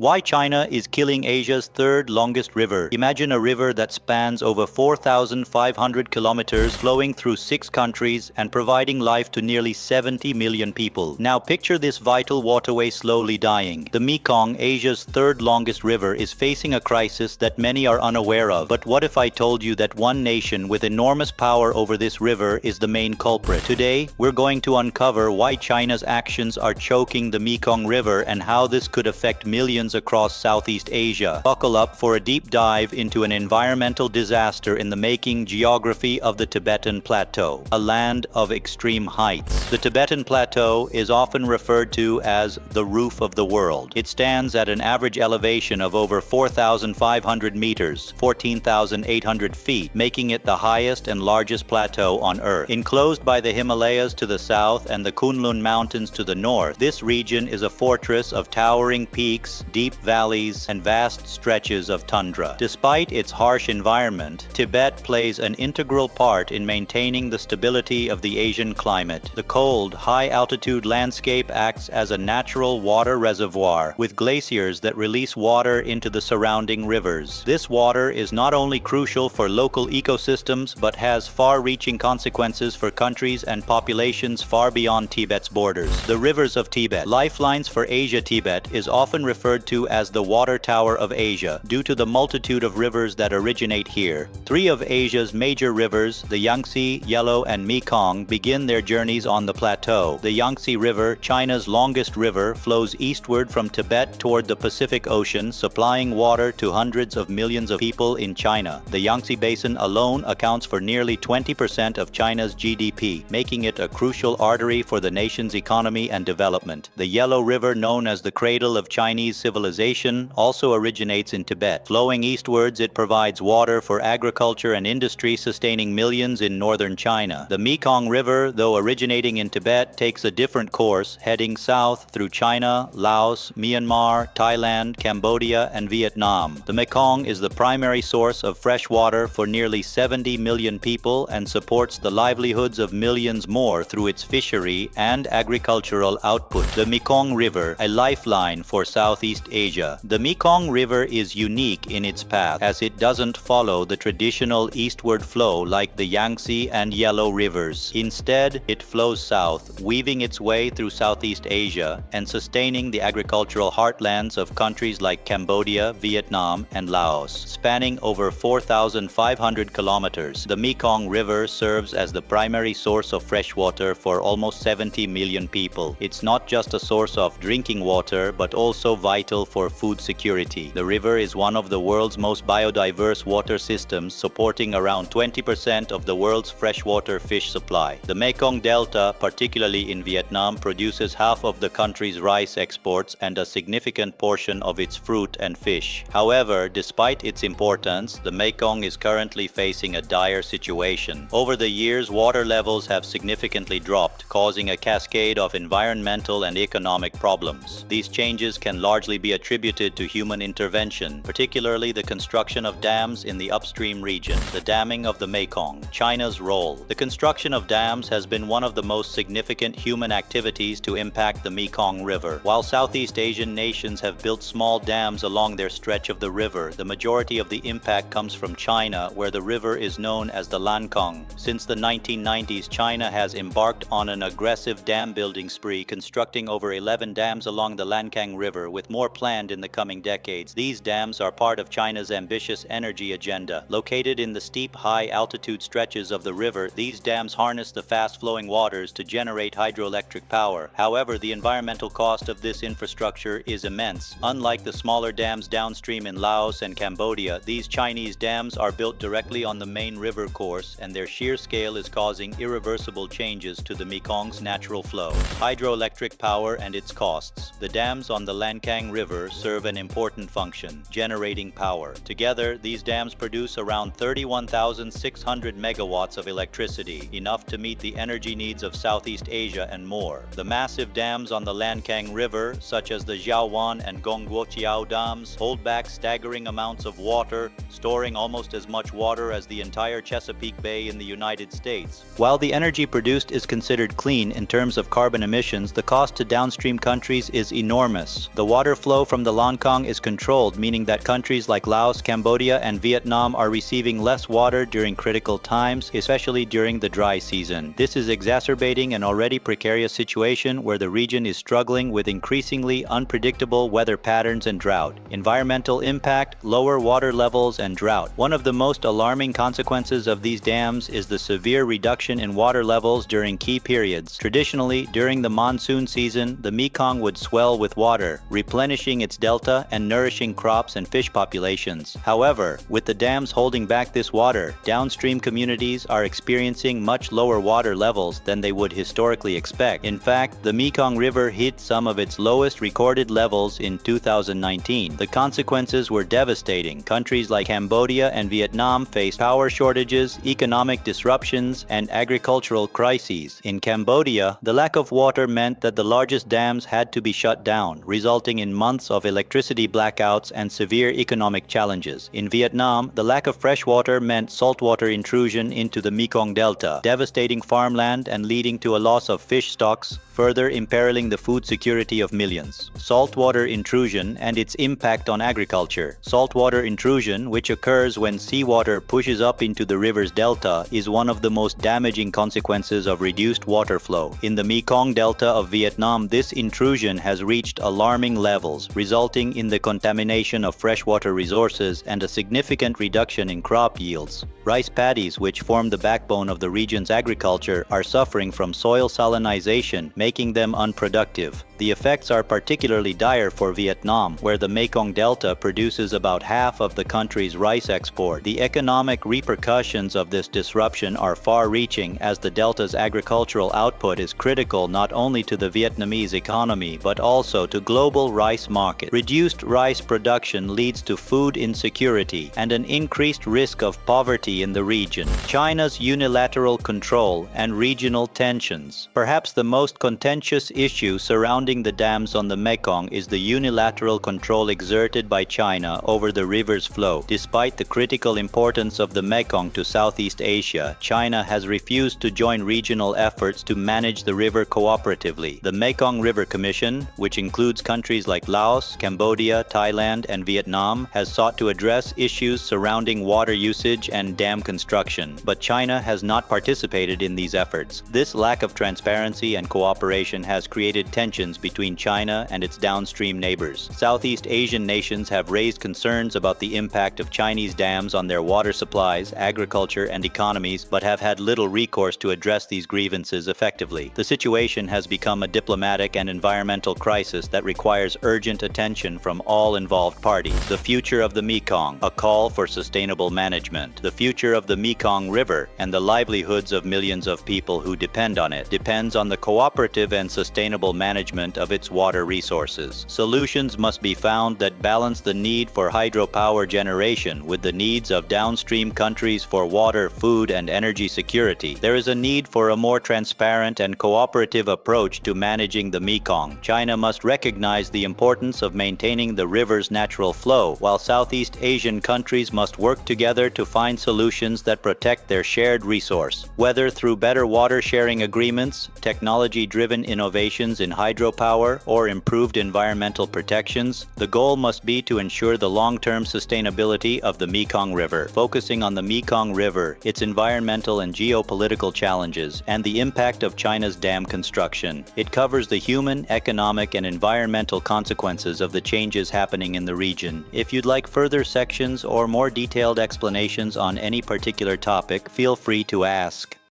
Why China is killing Asia's third longest river. Imagine a river that spans over 4,500 kilometers, flowing through 6 countries and providing life to nearly 70 million people. Now picture this vital waterway slowly dying. The Mekong, Asia's third longest river, is facing a crisis that many are unaware of. But what if I told you that one nation with enormous power over this river is the main culprit? Today, we're going to uncover why China's actions are choking the Mekong River and how this could affect millions across Southeast Asia. Buckle up for a deep dive into an environmental disaster in the making geography of the Tibetan Plateau, a land of extreme heights. The Tibetan Plateau is often referred to as the roof of the world. It stands at an average elevation of over 4,500 meters, 14,800 feet, making it the highest and largest plateau on Earth. Enclosed by the Himalayas to the south and the Kunlun Mountains to the north, this region is a fortress of towering peaks, deep valleys, and vast stretches of tundra. Despite its harsh environment, Tibet plays an integral part in maintaining the stability of the Asian climate. The cold, high-altitude landscape acts as a natural water reservoir, with glaciers that release water into the surrounding rivers. This water is not only crucial for local ecosystems, but has far-reaching consequences for countries and populations far beyond Tibet's borders. The rivers of Tibet. Lifelines for Asia. Tibet is often referred to as the water tower of Asia due to the multitude of rivers that originate here. 3 of Asia's major rivers, the Yangtze, Yellow, and Mekong, begin their journeys on the plateau. The Yangtze River, China's longest river, flows eastward from Tibet toward the Pacific Ocean, supplying water to hundreds of millions of people in China. The Yangtze Basin alone accounts for nearly 20% of China's GDP, making it a crucial artery for the nation's economy and development. The Yellow River, known as the cradle of Chinese civilization, also originates in Tibet. Flowing eastwards, it provides water for agriculture and industry, sustaining millions in northern China. The Mekong River, though originating in Tibet, takes a different course, heading south through China, Laos, Myanmar, Thailand, Cambodia, and Vietnam. The Mekong is the primary source of fresh water for nearly 70 million people and supports the livelihoods of millions more through its fishery and agricultural output. The Mekong River, a lifeline for Southeast Asia. The Mekong River is unique in its path, as it doesn't follow the traditional eastward flow like the Yangtze and Yellow rivers. Instead, it flows south, weaving its way through Southeast Asia and sustaining the agricultural heartlands of countries like Cambodia, Vietnam, and Laos. Spanning over 4,500 kilometers, the Mekong River serves as the primary source of fresh water for almost 70 million people. It's not just a source of drinking water, but also vital for food security. The river is one of the world's most biodiverse water systems, supporting around 20% of the world's freshwater fish supply. The Mekong Delta, particularly in Vietnam, produces half of the country's rice exports and a significant portion of its fruit and fish. However, despite its importance, the Mekong is currently facing a dire situation. Over the years, water levels have significantly dropped, causing a cascade of environmental and economic problems. These changes can largely be attributed to human intervention, particularly the construction of dams in the upstream region. The damming of the Mekong. China's role. The construction of dams has been one of the most significant human activities to impact the Mekong River. While Southeast Asian nations have built small dams along their stretch of the river, the majority of the impact comes from China, where the river is known as the Lancang. Since the 1990s, China has embarked on an aggressive dam building spree, constructing over 11 dams along the Lancang River, with more planned in the coming decades. These dams are part of China's ambitious energy agenda. Located in the steep, high-altitude stretches of the river, these dams harness the fast-flowing waters to generate hydroelectric power. However, the environmental cost of this infrastructure is immense. Unlike the smaller dams downstream in Laos and Cambodia, these Chinese dams are built directly on the main river course, and their sheer scale is causing irreversible changes to the Mekong's natural flow. Hydroelectric power and its costs. The dams on the Lancang River serve an important function, generating power. Together, these dams produce around 31,600 megawatts of electricity, enough to meet the energy needs of Southeast Asia and more. The massive dams on the Lancang River, such as the Jiaowan and Gongguoqiao dams, hold back staggering amounts of water, storing almost as much water as the entire Chesapeake Bay in the United States. While the energy produced is considered clean in terms of carbon emissions, the cost to downstream countries is enormous. The water flow flow from the Lancang is controlled, meaning that countries like Laos, Cambodia, and Vietnam are receiving less water during critical times, especially during the dry season. This is exacerbating an already precarious situation where the region is struggling with increasingly unpredictable weather patterns and drought. Environmental impact, lower water levels, and drought. One of the most alarming consequences of these dams is the severe reduction in water levels during key periods. Traditionally, during the monsoon season, the Mekong would swell with water, replenishing its delta and nourishing crops and fish populations. However, with the dams holding back this water, downstream communities are experiencing much lower water levels than they would historically expect. In fact, the Mekong River hit some of its lowest recorded levels in 2019. The consequences were devastating. Countries like Cambodia and Vietnam faced power shortages, economic disruptions, and agricultural crises. In Cambodia, the lack of water meant that the largest dams had to be shut down, resulting in months of electricity blackouts and severe economic challenges. In Vietnam, the lack of fresh water meant saltwater intrusion into the Mekong Delta, devastating farmland and leading to a loss of fish stocks, further imperiling the food security of millions. Saltwater intrusion and its impact on agriculture. Saltwater intrusion, which occurs when seawater pushes up into the river's delta, is one of the most damaging consequences of reduced water flow. In the Mekong Delta of Vietnam, this intrusion has reached alarming levels, resulting in the contamination of freshwater resources and a significant reduction in crop yields. Rice paddies, which form the backbone of the region's agriculture, are suffering from soil salinization, making them unproductive. The effects are particularly dire for Vietnam, where the Mekong Delta produces about half of the country's rice export. The economic repercussions of this disruption are far-reaching, as the Delta's agricultural output is critical not only to the Vietnamese economy but also to global rice market. Reduced rice production leads to food insecurity and an increased risk of poverty in the region. China's unilateral control and regional tensions. Perhaps the most contentious issue surrounding the dams on the Mekong is the unilateral control exerted by China over the river's flow. Despite the critical importance of the Mekong to Southeast Asia, China has refused to join regional efforts to manage the river cooperatively. The Mekong River Commission, which includes countries like Laos, Cambodia, Thailand, and Vietnam, has sought to address issues surrounding water usage and dam construction, but China has not participated in these efforts. This lack of transparency and cooperation has created tensions between China and its downstream neighbors. Southeast Asian nations have raised concerns about the impact of Chinese dams on their water supplies, agriculture, and economies, but have had little recourse to address these grievances effectively. The situation has become a diplomatic and environmental crisis that requires urgent attention from all involved parties. The future of the Mekong, a call for sustainable management. The future of the Mekong River and the livelihoods of millions of people who depend on it depends on the cooperative and sustainable management of its water resources. Solutions must be found that balance the need for hydropower generation with the needs of downstream countries for water, food, and energy security. There is a need for a more transparent and cooperative approach to managing the Mekong. China must recognize the importance of maintaining the river's natural flow, while Southeast Asian countries must work together to find solutions that protect their shared resource. Whether through better water sharing agreements, technology-driven innovations in hydropower, or improved environmental protections, the goal must be to ensure the long-term sustainability of the Mekong River. Focusing on the Mekong River, its environmental and geopolitical challenges, and the impact of China's dam construction. It covers the human, economic, and environmental consequences of the changes happening in the region. If you'd like further sections or more detailed explanations on any particular topic, feel free to ask.